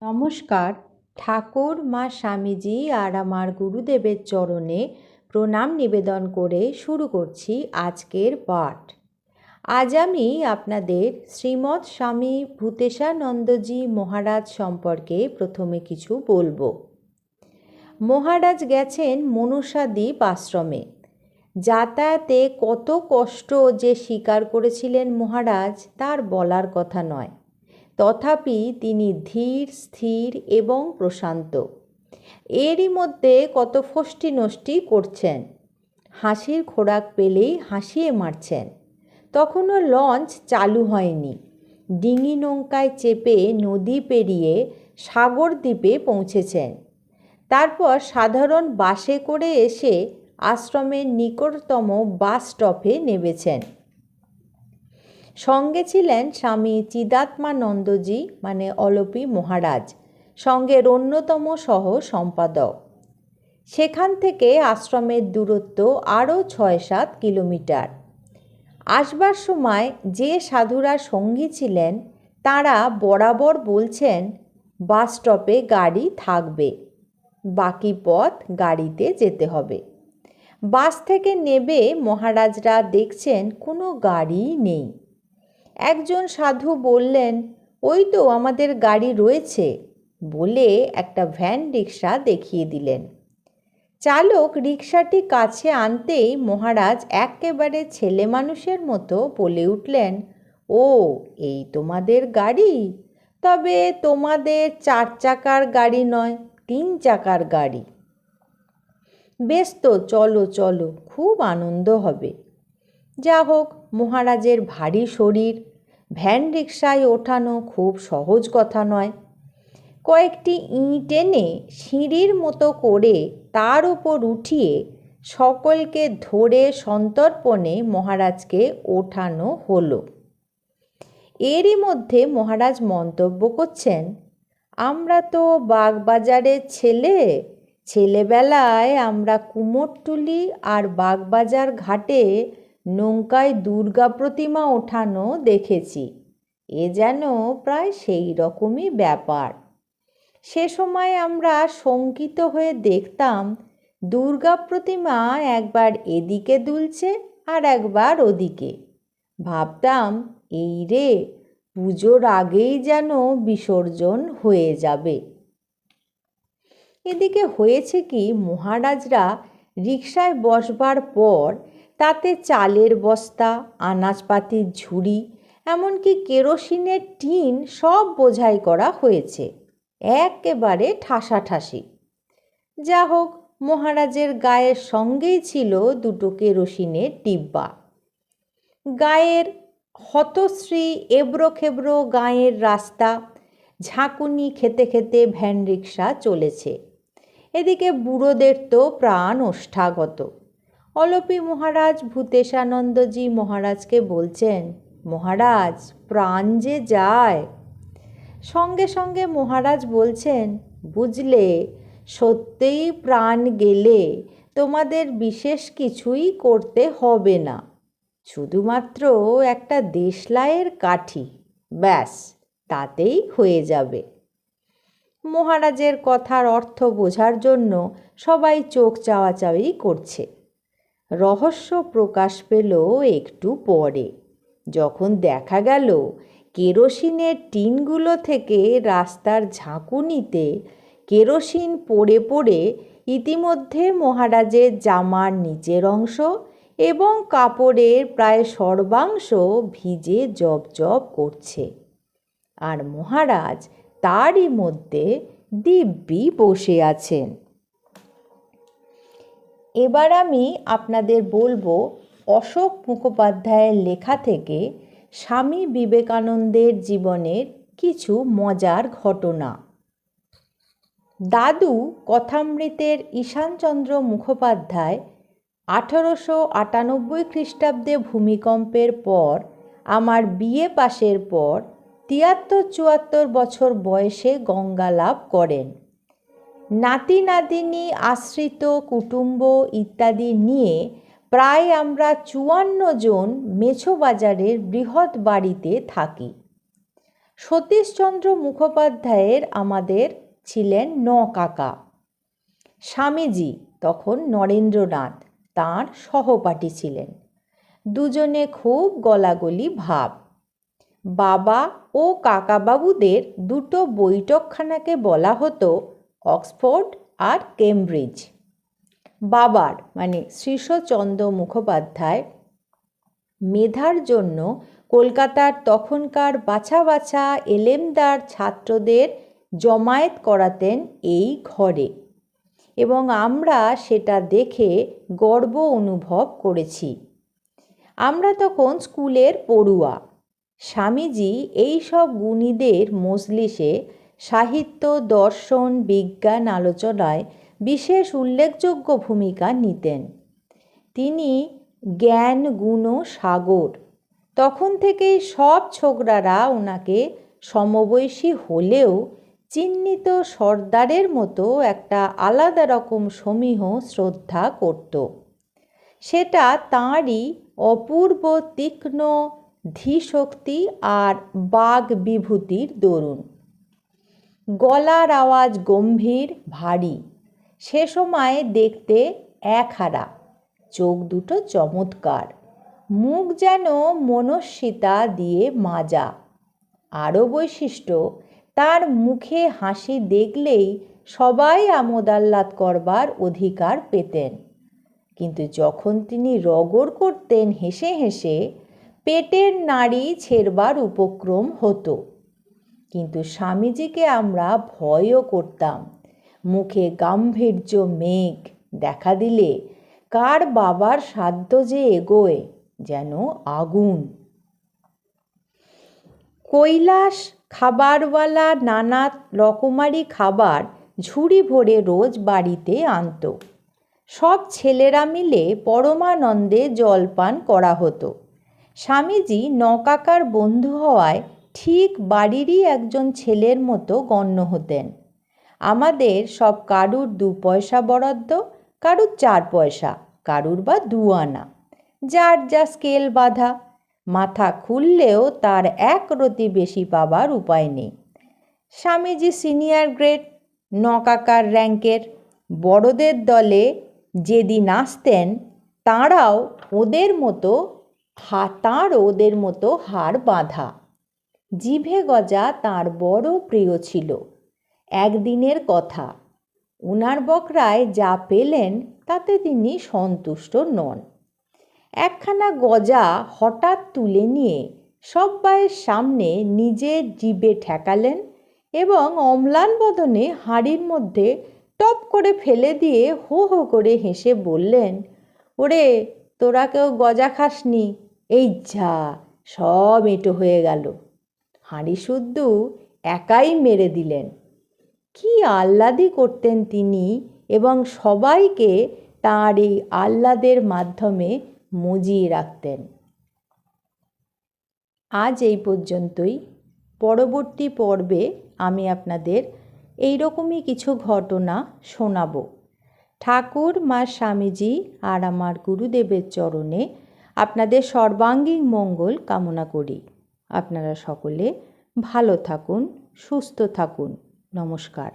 নমস্কার। ঠাকুর মা স্বামীজি আর আমার গুরুদেবের চরণে প্রণাম নিবেদন করে শুরু করছি আজকের পাঠ। আজ আমি আপনাদের শ্রীমৎ স্বামী ভূতেশানন্দজি মহারাজ সম্পর্কে প্রথমে কিছু বলবো। মহারাজ গেছেন মনসাদ্বীপ আশ্রমে। যাতায়াতে কত কষ্ট যে স্বীকার করেছিলেন মহারাজ তার বলার কথা নয়। তথাপি তিনি ধীর, স্থির এবং প্রশান্ত। এরই মধ্যে কত ফষ্টি নষ্টি করছেন। হাসির খোরাক পেলেই হাসিয়ে মারছেন। তখনও লঞ্চ চালু হয়নি। ডিঙি নৌকায় চেপে নদী পেরিয়ে সাগরদ্বীপে পৌঁছেছেন। তারপর সাধারণ বাসে করে এসে আশ্রমের নিকটতম বাস স্টপে নেমেছেন। সঙ্গে ছিলেন স্বামী চিদাত্মানন্দজি মানে অলপি মহারাজ, সঙ্গের অন্যতম সহ সম্পাদক। সেখান থেকে আশ্রমের দূরত্ব আরও ৬-৭ কিলোমিটার। আসবার সময় যে সাধুরা সঙ্গী ছিলেন তাঁরা বরাবর বলছেন বাস স্টপে গাড়ি থাকবে, বাকি পথ গাড়িতে যেতে হবে। বাস থেকে নেবে মহারাজরা দেখছেন কোনো গাড়ি নেই। একজন সাধু বললেন, ওই তো আমাদের গাড়ি রয়েছে, বলে একটা ভ্যান রিক্সা দেখিয়ে দিলেন। চালক রিক্সাটি কাছে আনতেই মহারাজ একেবারে ছেলে মানুষের মতো বলে উঠলেন, ও এই তোমাদের গাড়ি? তবে তোমাদের 4 চাকার গাড়ি নয়, 3 চাকার গাড়ি। বেশ তো, চলো চলো, খুব আনন্দ হবে। যা হোক, মহারাজের ভারী শরীর, ভ্যান রিক্সায় ওঠানো খুব সহজ কথা নয়। কয়েকটি ইঁট এনে সিঁড়ির মতো করে তার উপর উঠিয়ে সকলকে ধরে সন্তর্পণে মহারাজকে ওঠানো হলো। এরই মধ্যে মহারাজ মন্তব্য করছেন, আমরা তো বাগবাজারের ছেলে, ছেলেবেলায় আমরা কুমোরটুলি আর বাগবাজার ঘাটে নৌকায় দুর্গা প্রতিমা ওঠানো দেখেছি। এ যেন প্রায় সেই রকমই ব্যাপার। সে সময় আমরা শঙ্কিত হয়ে দেখতাম দুর্গা প্রতিমা একবার এদিকে দুলছে আর একবার ওদিকে। ভাবতাম, এই রে, পুজোর আগেই যেন বিসর্জন হয়ে যাবে। এদিকে হয়েছে কি, মহারাজরা রিকশায় বসবার পর তাতে চালের বস্তা, আনাজপাতির ঝুড়ি, এমনকি কেরোসিনের টিন সব বোঝাই করা হয়েছে, একেবারে ঠাসাঠাসি। যা হোক, মহারাজের গায়ের সঙ্গেই ছিল 2টো কেরোসিনের ডিব্বা। গায়ের হতশ্রী এবড়োখেবড়ো গাঁয়ের রাস্তা, ঝাঁকুনি খেতে খেতে ভ্যান রিক্সা চলেছে। এদিকে বুড়োদের তো প্রাণ ওষ্ঠাগত। অলপি মহারাজ ভূতেশানন্দজি মহারাজকে বলছেন, মহারাজ, প্রাণ যে যায়। সঙ্গে সঙ্গে মহারাজ বলছেন, বুঝলে, সত্যিই প্রাণ গেলে তোমাদের বিশেষ কিছুই করতে হবে না, শুধুমাত্র একটা দেশলাইয়ের কাঠি, ব্যাস, তাতেই হয়ে যাবে। মহারাজের কথার অর্থ বোঝার জন্য সবাই চোখ চাওয়াচাওয়ি করছে। রহস্য প্রকাশ পেল একটু পরে, যখন দেখা গেল কেরোসিনের টিনগুলো থেকে রাস্তার ঝাঁকুনিতে কেরোসিন পড়ে পড়ে ইতিমধ্যে মহারাজের জামার নিচের অংশ এবং কাপড়ের প্রায় সর্বাংশ ভিজে জবজব করছে, আর মহারাজ তারই মধ্যে দিব্যি বসে আছেন। এবার আমি আপনাদের বলবো অশোক মুখোপাধ্যায়ের লেখা থেকে স্বামী বিবেকানন্দের জীবনের কিছু মজার ঘটনা। দাদু কথামৃতের ঈশানচন্দ্র মুখোপাধ্যায় 1898 খ্রিস্টাব্দে ভূমিকম্পের পর আমার বিয়ে পাশের পর 73-74 বছর বয়সে গঙ্গা লাভ করেন। নাতি নাতিনী, আশ্রিত কুটুম্ব ইত্যাদি নিয়ে প্রায় আমরা 54 জন মেছো বাজারের বৃহৎ বাড়িতে থাকি। সতীশচন্দ্র মুখোপাধ্যায়ের আমাদের ছিলেন কাকা। স্বামীজি তখন নরেন্দ্রনাথ তাঁর সহপাঠী ছিলেন। দুজনে খুব গলাগলি ভাব। বাবা ও কাকাবাবুদের দুটো বৈঠকখানাকে বলা হতো অক্সফোর্ড আর কেমব্রিজ। বাবার মানে শ্রীশচন্দ্র মুখোপাধ্যায় মেধার জন্য কলকাতার তখনকার বাছা বাছা এলেমদার ছাত্রদের জমায়েত করাতেন এই ঘরে, এবং আমরা সেটা দেখে গর্ব অনুভব করেছি। আমরা তখন স্কুলের পড়ুয়া। স্বামীজি এই সব গুণীদের মজলিসে সাহিত্য, দর্শন, বিজ্ঞান আলোচনায় বিশেষ উল্লেখযোগ্য ভূমিকা নিতেন। তিনি জ্ঞান গুণ সাগর। তখন থেকেই সব ছোকরারা ওনাকে সমবয়সী হলেও চিহ্নিত সর্দারের মতো একটা আলাদা রকম সমীহ শ্রদ্ধা করত। সেটা তাঁরই অপূর্ব তীক্ষ্ণ ধীশক্তি আর বাগ বিভূতির দরুন। গলার আওয়াজ গম্ভীর ভারী, সে সময় দেখতে একহারা, চোখ দুটো চমৎকার, মুখ যেন মনস্বিতা দিয়ে মাজা। আরও বৈশিষ্ট্য, তার মুখে হাসি দেখলেই সবাই আমোদ আহ্লাদ করবার অধিকার পেতেন। কিন্তু যখন তিনি রগড় করতেন হেসে হেসে, পেটের নাড়ি ছেড়বার উপক্রম হতো। কিন্তু স্বামীজিকে আমরা ভয়ও করতাম। মুখে গাম্ভীর্য মেঘ দেখা দিলে কার বাবার সাধ্য যে এগোয়, যেন আগুন। কৈলাস খাবারওয়ালা নানা রকমারি খাবার ঝুড়ি ভরে রোজ বাড়িতে আনত। সব ছেলেরা মিলে পরমানন্দে জলপান করা হতো। স্বামীজি কাকার বন্ধু হওয়ায় ঠিক বাড়িরই একজন ছেলের মতো গণ্য হতেন। আমাদের সব কারুর 2 পয়সা বরাদ্দ, কারুর 4 পয়সা, কারুর বা 2 আনা, যার যা স্কেল বাঁধা। মাথা খুললেও তার 1 রতি বেশি পাবার উপায় নেই। স্বামীজি সিনিয়র গ্রেড, কাকার র্যাঙ্কের। বড়দের দলে যেদিন আসতেন তাঁর ওদের মতো হাড় বাঁধা। জিভে গজা তাঁর বড় প্রিয় ছিল। একদিনের কথা, উনার বকরায় যা পেলেন তাতে তিনি সন্তুষ্ট নন। একখানা গজা হঠাৎ তুলে নিয়ে সব্বাইয়ের সামনে নিজের জিভে ঠেকালেন এবং অম্লান বদনে হাঁড়ির মধ্যে টপ করে ফেলে দিয়ে হো হো করে হেসে বললেন, ওরে তোরা কেউ গজা খাসনি, এই যা সব এঁটো হয়ে গেল। হাঁড়ি শুদ্ধ একাই মেরে দিলেন। কি আহ্লাদই করতেন তিনি, এবং সবাইকে তাঁর এই আহ্লাদের মাধ্যমে মজিয়ে রাখতেন। আজ এই পর্যন্তই। পরবর্তী পর্বে আমি আপনাদের এইরকমই কিছু ঘটনা শোনাব। ঠাকুর, মা স্বামীজি আর আমার গুরুদেবের চরণে আপনাদের সর্বাঙ্গীন মঙ্গল কামনা করি। আপনারা সকলে ভালো থাকুন, সুস্থ থাকুন। নমস্কার।